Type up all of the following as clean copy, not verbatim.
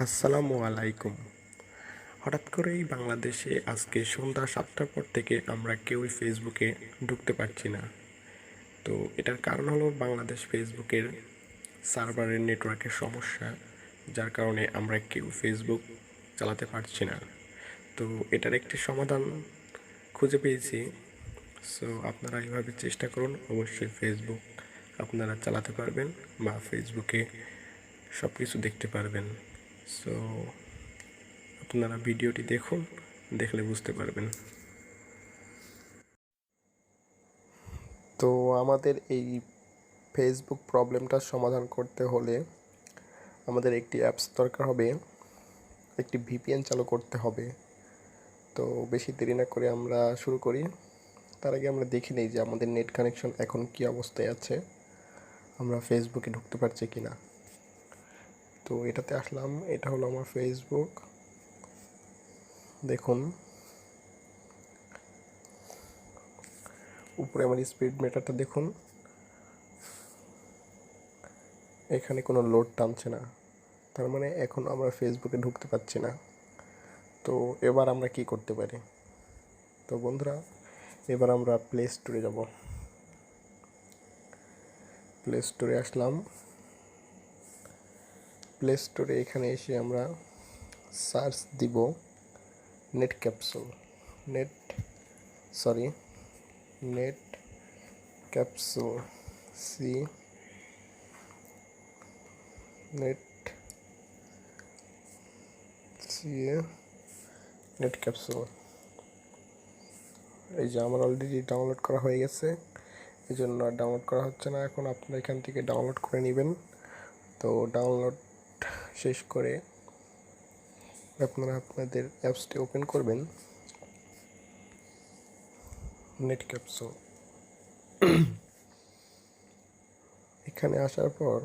আসসালামু আলাইকুম। হঠাৎ করেই বাংলাদেশে আজকে সন্ধ্যা 7টার পর থেকে আমরা কেউই ফেসবুকে ঢুকতে পারছি না। তো এটার কারণ হলো বাংলাদেশ ফেসবুকের সার্ভারের নেটওয়ার্কের সমস্যা, যার কারণে আমরা কেউ ফেসবুক চালাতে পারছি না। তো এটার একটি সমাধান খুঁজে পেয়েছি। সো আপনারা এইভাবে চেষ্টা করুন, অবশ্যই ফেসবুক আপনারা চালাতে পারবেন বা ফেসবুকে সব কিছু দেখতে পারবেন। সো আপনারা ভিডিওটি দেখুন, দেখলে বুঝতে পারবেন। তো আমাদের এই ফেসবুক প্রবলেমটার সমাধান করতে হলে আমাদের একটি অ্যাপস দরকার হবে, একটি ভিপিএন চালু করতে হবে। তো বেশি দেরি না করে আমরা শুরু করি। তার আগে আমরা দেখে নিই যে আমাদের নেট কানেকশন এখন কী অবস্থায় আছে, আমরা ফেসবুকে ঢুকতে পারছি কি না। তো এটাতে আসলাম, এটা হলো আমার ফেসবুক। দেখুন উপরে আমার স্পিড মিটারটা দেখুন, এখানে কোনো লোড টানছে না, তার মানে এখন আমরা ফেসবুকে ঢুকতে পারছি না। তো এবার আমরা কি করতে পারি? তো বন্ধুরা, এবার আমরা প্লে স্টোরে যাব। প্লে স্টোরে আসলাম। প্লে স্টোরে এখানে এসে আমরা সার্চ দিব net capsule. Net capsule C net C net capsule. এই যে আমার অলরেডি ডাউনলোড করা হয়ে গেছে, এই জন্য আর ডাউনলোড করা হচ্ছে না। এখন আপনারা এখান থেকে ডাউনলোড করে নেবেন। তো ডাউনলোড শেষ করে আপনারা আপনাদের অ্যাপসটি ওপেন করবেন। নেট ক্যাপসুল এখানে আসার পর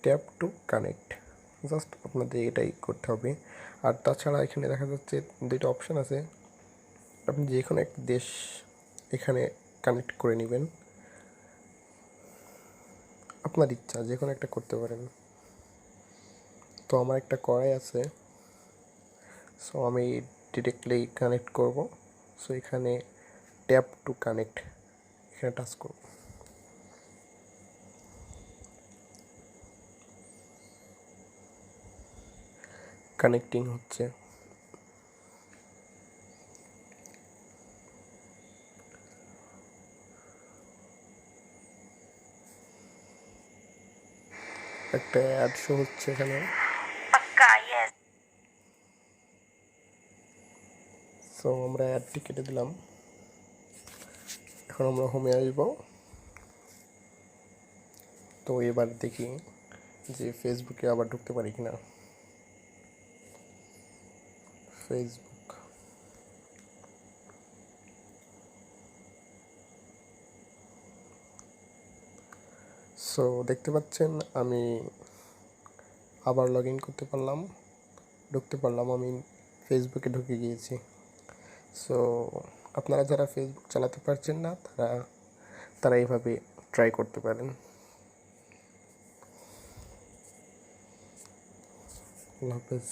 ট্যাপ টু কানেক্ট, জাস্ট আপনাদের এটাই করতে হবে। আর তাছাড়া এখানে দেখা যাচ্ছে দুইটা অপশান আছে, আপনি যে কোনো একটা দেশ এখানে কানেক্ট করে নেবেন, আপনার ইচ্ছা যে কোনো একটা করতে পারেন। তো আমার একটা করাই আছে, সো আমি ডিরেক্টলি কানেক্ট করব। সো এখানে ট্যাপ টু কানেক্ট, এখানে টাচ করব। কানেক্টিং হচ্ছে। একটা অ্যাড শো হচ্ছে এখানে, সো আমরা অ্যাডটি কেটে দিলাম। এখন আমরা হোমে আসব। তো এবার দেখি যে ফেসবুকে আবার ঢুকতে পারি কিনা। ফেসবুক, সো দেখতে পাচ্ছেন আমি আবার লগ ইন করতে পারলাম, ঢুকতে পারলাম, আমি ফেসবুকে ঢুকে গিয়েছি। সো আপনারা যারা ফেসবুক চালাতে পারছেন না তারা এইভাবে ট্রাই করতে পারেন। আল্লাহ হাফেজ।